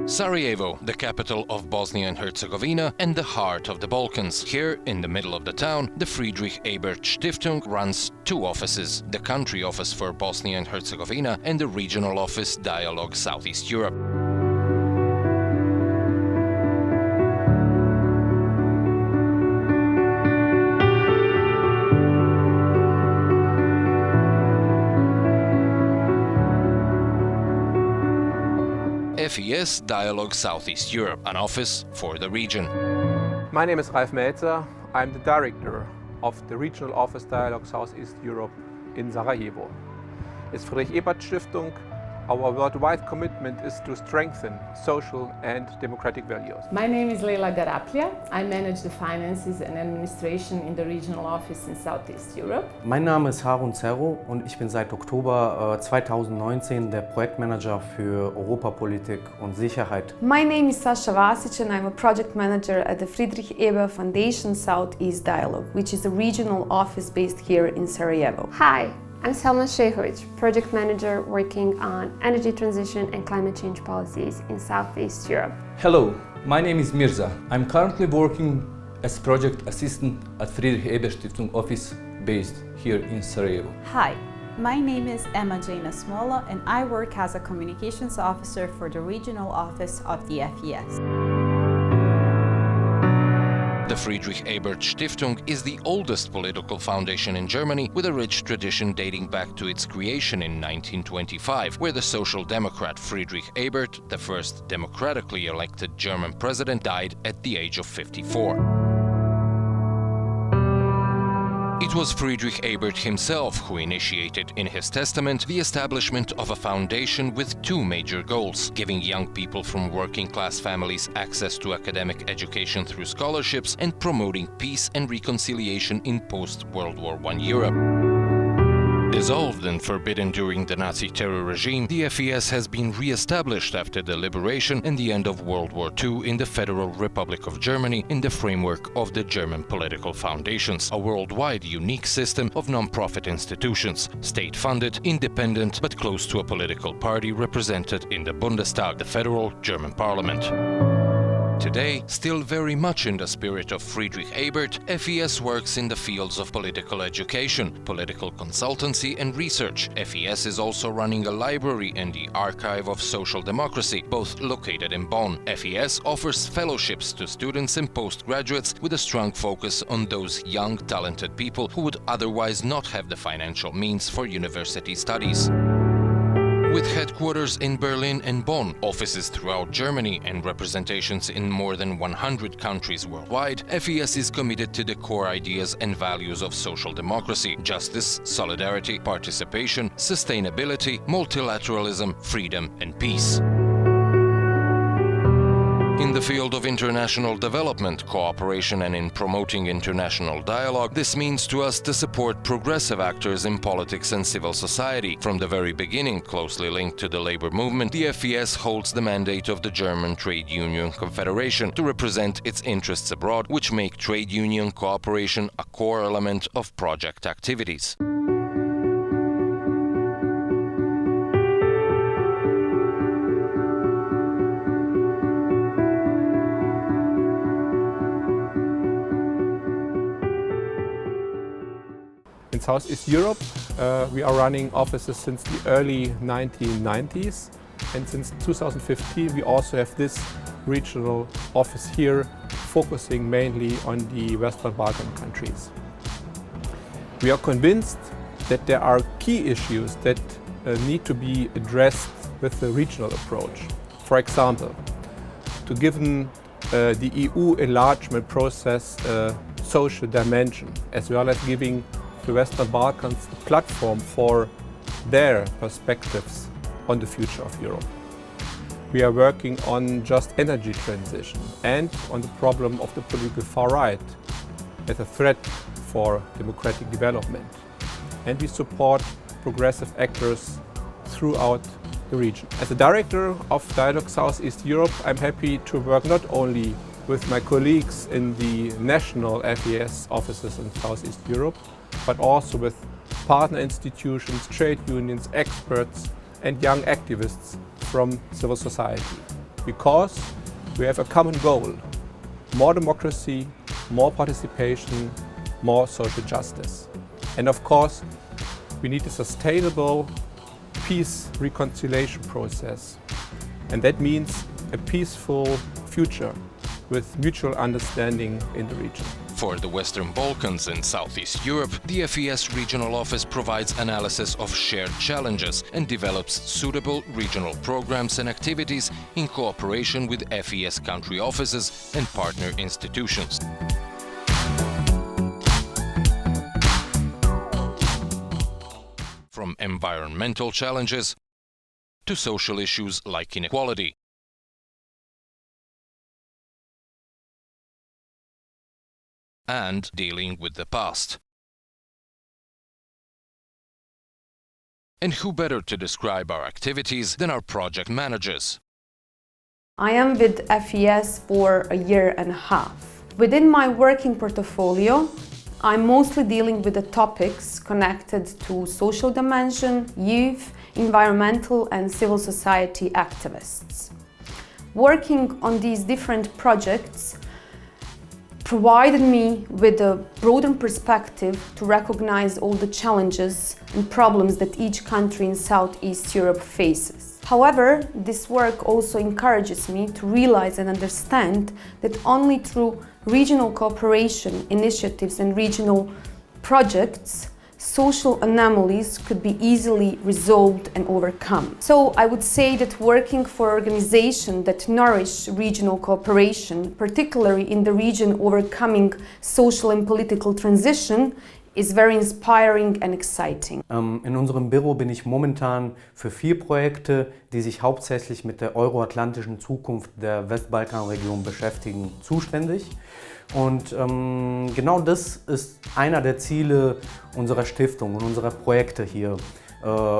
Sarajevo, the capital of Bosnia and Herzegovina and the heart of the Balkans. Here, in the middle of the town, the Friedrich-Ebert-Stiftung runs two offices, the country office for Bosnia and Herzegovina and the regional office Dialogue Southeast Europe. FES Dialogue Southeast Europe, an office for the region. My name is Ralf Melzer. I'm the director of the regional office Dialogue Southeast Europe in Sarajevo. As Friedrich-Ebert-Stiftung, our worldwide commitment is to strengthen social and democratic values. My name is Leila Garaplia. I manage the finances and administration in the regional office in Southeast Europe. Mein Name ist Harun Cero und ich bin seit Oktober 2019 der Projektmanager für Europapolitik und Sicherheit. My name is Sasha Vasic and I'm a project manager at the Friedrich-Ebert Foundation Southeast Dialogue, which is a regional office based here in Sarajevo. Hi, I'm Selma Shehovic, project manager working on energy transition and climate change policies in Southeast Europe. Hello, my name is Mirza. I'm currently working as project assistant at Friedrich-Ebert-Stiftung office based here in Sarajevo. Hi, my name is Emma Jana Smola and I work as a communications officer for the regional office of the FES. The Friedrich-Ebert-Stiftung is the oldest political foundation in Germany with a rich tradition dating back to its creation in 1925, where the Social Democrat Friedrich Ebert, the first democratically elected German president, died at the age of 54. It was Friedrich Ebert himself who initiated in his testament the establishment of a foundation with two major goals: giving young people from working-class families access to academic education through scholarships and promoting peace and reconciliation in post-World War I Europe. Dissolved and forbidden during the Nazi terror regime, the FES has been re-established after the liberation and the end of World War II in the Federal Republic of Germany in the framework of the German Political Foundations, a worldwide unique system of non-profit institutions, state-funded, independent, but close to a political party represented in the Bundestag, the federal German parliament. Today, still very much in the spirit of Friedrich Ebert, FES works in the fields of political education, political consultancy and research. FES is also running a library and the Archive of Social Democracy, both located in Bonn. FES offers fellowships to students and postgraduates with a strong focus on those young, talented people who would otherwise not have the financial means for university studies. With headquarters in Berlin and Bonn, offices throughout Germany and representations in more than 100 countries worldwide, FES is committed to the core ideas and values of social democracy: justice, solidarity, participation, sustainability, multilateralism, freedom and peace. In the field of international development, cooperation and in promoting international dialogue, this means to us to support progressive actors in politics and civil society. From the very beginning, closely linked to the labor movement, the FES holds the mandate of the German Trade Union Confederation to represent its interests abroad, which make trade union cooperation a core element of project activities. In Southeast Europe, we are running offices since the early 1990s, and since 2015 we also have this regional office here, focusing mainly on the Western Balkan countries. We are convinced that there are key issues that need to be addressed with the regional approach. For example, to give the EU enlargement process a social dimension, as well as giving the Western Balkans a platform for their perspectives on the future of Europe. We are working on just energy transition and on the problem of the political far right as a threat for democratic development. And we support progressive actors throughout the region. As a director of Dialogue Southeast Europe, I'm happy to work not only with my colleagues in the national FES offices in Southeast Europe, but also with partner institutions, trade unions, experts and young activists from civil society. because we have a common goal: more democracy, more participation, more social justice. And of course, we need a sustainable peace reconciliation process. And that means a peaceful future with mutual understanding in the region. For the Western Balkans and Southeast Europe, the FES Regional Office provides analysis of shared challenges and develops suitable regional programs and activities in cooperation with FES country offices and partner institutions. From environmental challenges to social issues like inequality. And dealing with the past. And who better to describe our activities than our project managers? I am with FES for a year and a half. Within my working portfolio, I'm mostly dealing with the topics connected to social dimension, youth, environmental and civil society activists. Working on these different projects provided me with a broader perspective to recognize all the challenges and problems that each country in Southeast Europe faces. However, this work also encourages me to realize and understand that only through regional cooperation initiatives and regional projects, social anomalies could be easily resolved and overcome. So I would say that working for organizations that nourish regional cooperation, particularly in the region overcoming social and political transition, is very inspiring and exciting. In unserem Büro bin ich momentan für 4 Projekte, die sich hauptsächlich mit der euroatlantischen Zukunft der Westbalkanregion beschäftigen, zuständig. Und genau das ist einer der Ziele unserer Stiftung und unserer Projekte hier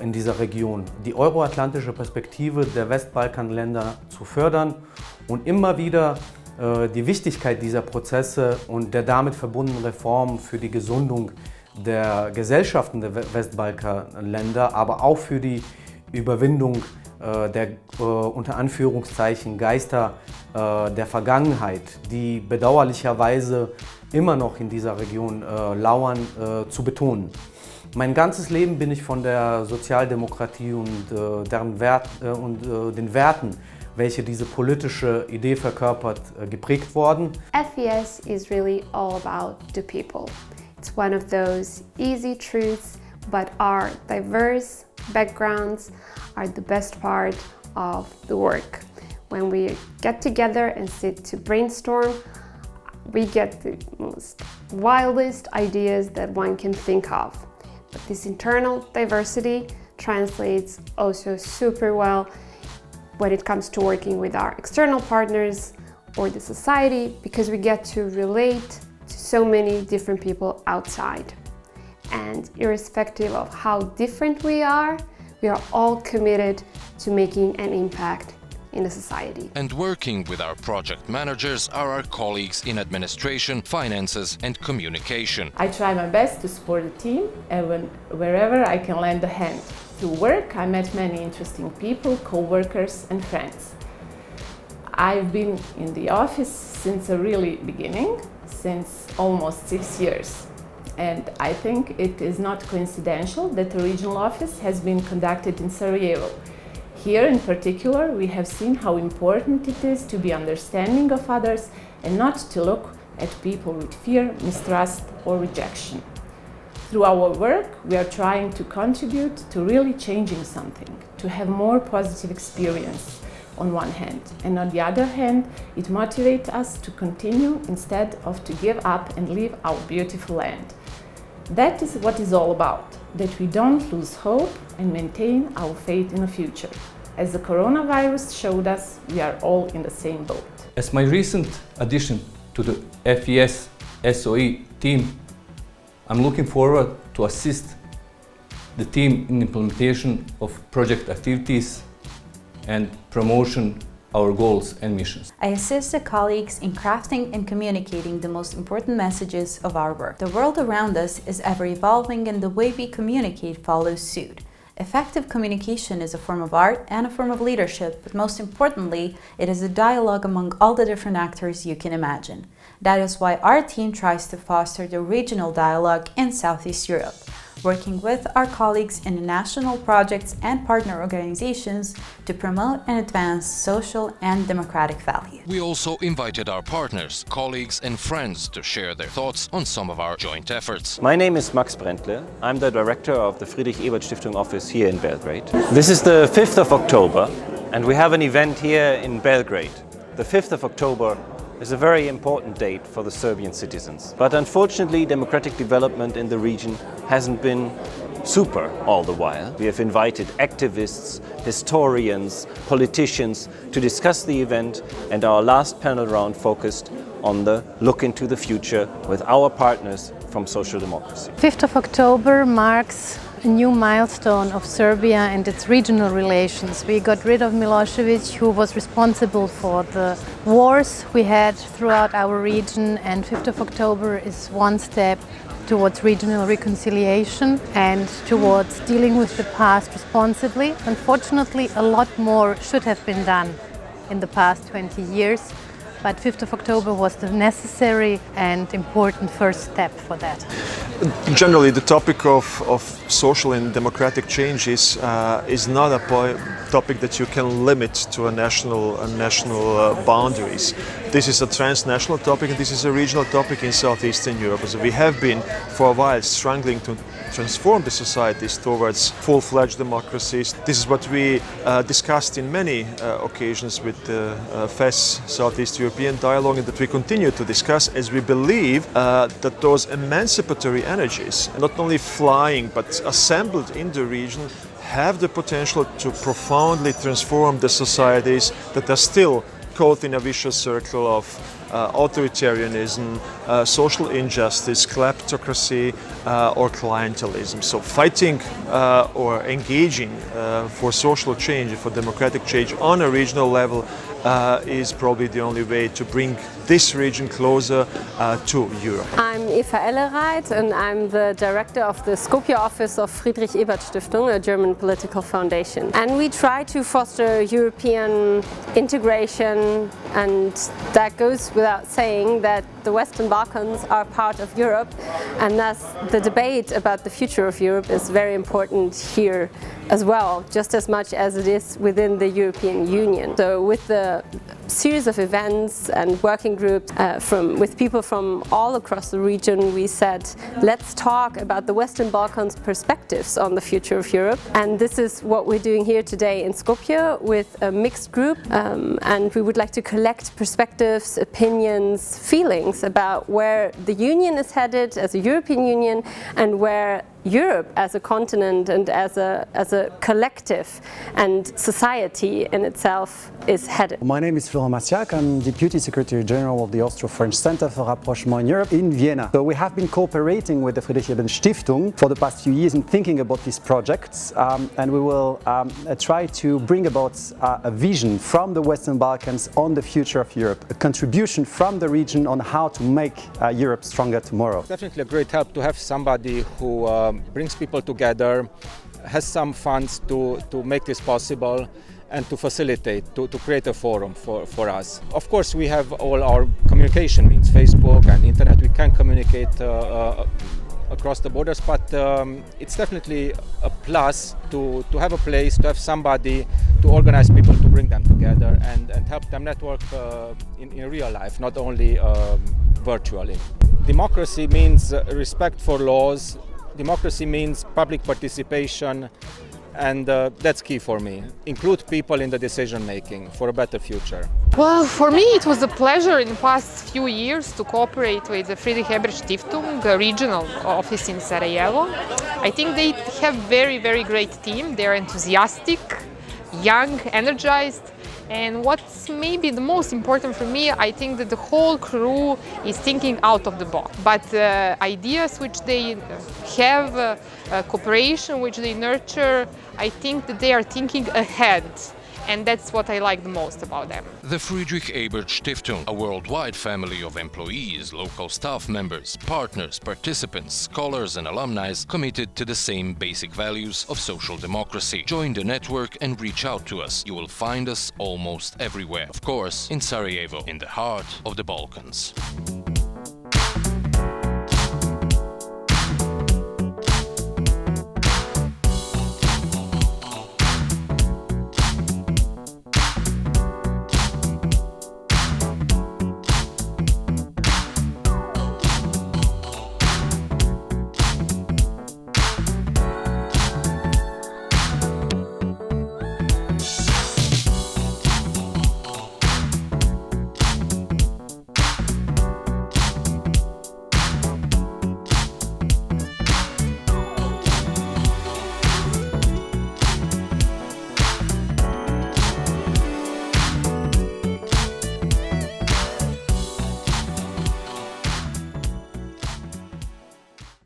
in dieser Region. Die euroatlantische Perspektive der Westbalkanländer zu fördern und immer wieder die Wichtigkeit dieser Prozesse und der damit verbundenen Reformen für die Gesundung der Gesellschaften der Westbalkanländer, aber auch für die Überwindung der unter Anführungszeichen Geister der Vergangenheit, die bedauerlicherweise immer noch in dieser Region lauern, zu betonen. Mein ganzes Leben bin ich von der Sozialdemokratie und den Werten, welche diese politische Idee verkörpert, geprägt worden. FES is really all about the people. It's one of those easy truths, but our diverse backgrounds are the best part of the work. When we get together and sit to brainstorm, we get the most wildest ideas that one can think of. But this internal diversity translates also super well when it comes to working with our external partners or the society, because we get to relate to so many different people outside. And irrespective of how different we are all committed to making an impact in the society. And working with our project managers are our colleagues in administration, finances and communication. I try my best to support the team and wherever I can lend a hand. Through work, I met many interesting people, co-workers and friends. I've been in the office since the really beginning, since almost 6 years. And I think it is not coincidental that the regional office has been conducted in Sarajevo. Here in particular, we have seen how important it is to be understanding of others and not to look at people with fear, mistrust or rejection. Through our work, we are trying to contribute to really changing something, to have more positive experience on one hand, and on the other hand, it motivates us to continue instead of to give up and leave our beautiful land. That is what it's all about, that we don't lose hope and maintain our faith in the future. As the coronavirus showed us, we are all in the same boat. As my recent addition to the FES SOE team, I'm looking forward to assist the team in implementation of project activities and promotion our goals and missions. I assist the colleagues in crafting and communicating the most important messages of our work. The world around us is ever evolving and the way we communicate follows suit. Effective communication is a form of art and a form of leadership, but most importantly, it is a dialogue among all the different actors you can imagine. That is why our team tries to foster the regional dialogue in Southeast Europe, working with our colleagues in the national projects and partner organizations to promote and advance social and democratic values. We also invited our partners, colleagues and friends to share their thoughts on some of our joint efforts. My name is Max Brändle. I'm the director of the Friedrich-Ebert-Stiftung office here in Belgrade. This is the 5th of October and we have an event here in Belgrade. The 5th of October is a very important date for the Serbian citizens. But unfortunately, democratic development in the region hasn't been super all the while. We have invited activists, historians, politicians to discuss the event, and our last panel round focused on the look into the future with our partners from social democracy. 5th of October marks a new milestone of Serbia and its regional relations. We got rid of Milosevic, who was responsible for the wars we had throughout our region, and 5th of October is one step towards regional reconciliation and towards dealing with the past responsibly. Unfortunately, a lot more should have been done in the past 20 years, but 5th of October was the necessary and important first step for that. Generally, the topic of social and democratic change is not a topic that you can limit to a national boundaries. This is a transnational topic, and this is a regional topic in Southeastern Europe. So we have been for a while struggling to transform the societies towards full-fledged democracies. This is what we discussed in many occasions with the FES Southeast European Dialogue, and that we continue to discuss, as we believe that those emancipatory energies, not only flying but assembled in the region, have the potential to profoundly transform the societies that are still caught in a vicious circle of authoritarianism, social injustice, kleptocracy, or clientelism. So fighting or engaging for social change, for democratic change on a regional level is probably the only way to bring this region closer to Europe. I'm Eva Ellereit and I'm the director of the Skopje office of Friedrich-Ebert-Stiftung, a German political foundation. And we try to foster European integration, and that goes without saying that the Western Balkans are part of Europe, and thus the debate about the future of Europe is very important here as well, just as much as it is within the European Union. So with the series of events and working groups with people from all across the region, we said, let's talk about the Western Balkans perspectives on the future of Europe. And this is what we're doing here today in Skopje with a mixed group, and we would like to collect perspectives, opinions, feelings about where the Union is headed as a European Union, and where Europe as a continent and as a collective and society in itself is headed. My name is Florent Marciaca. I'm Deputy Secretary General of the Austro-French Center for Rapprochement in Europe in Vienna. So we have been cooperating with the Friedrich-Ebert-Stiftung for the past few years in thinking about these projects, and we will try to bring about a vision from the Western Balkans on the future of Europe, a contribution from the region on how to make Europe stronger tomorrow. It's definitely a great help to have somebody who brings people together, has some funds to make this possible, and to facilitate, to create a forum for us. Of course, we have all our communication means, Facebook and internet. We can communicate across the borders, but it's definitely a plus to have a place, to have somebody to organize people, to bring them together and help them network in real life, not only virtually. Democracy means respect for laws. Democracy means public participation, and that's key for me. Include people in the decision making for a better future. Well, for me it was a pleasure in the past few years to cooperate with the Friedrich-Ebert-Stiftung, a regional office in Sarajevo. I think they have very, very great team. They're enthusiastic, young, energized. And what's maybe the most important for me, I think that the whole crew is thinking out of the box. But ideas which they have, cooperation which they nurture, I think that they are thinking ahead. and that's what I like the most about them. The Friedrich-Ebert-Stiftung, a worldwide family of employees, local staff members, partners, participants, scholars and alumni committed to the same basic values of social democracy. Join the network and reach out to us. You will find us almost everywhere. Of course, in Sarajevo, in the heart of the Balkans.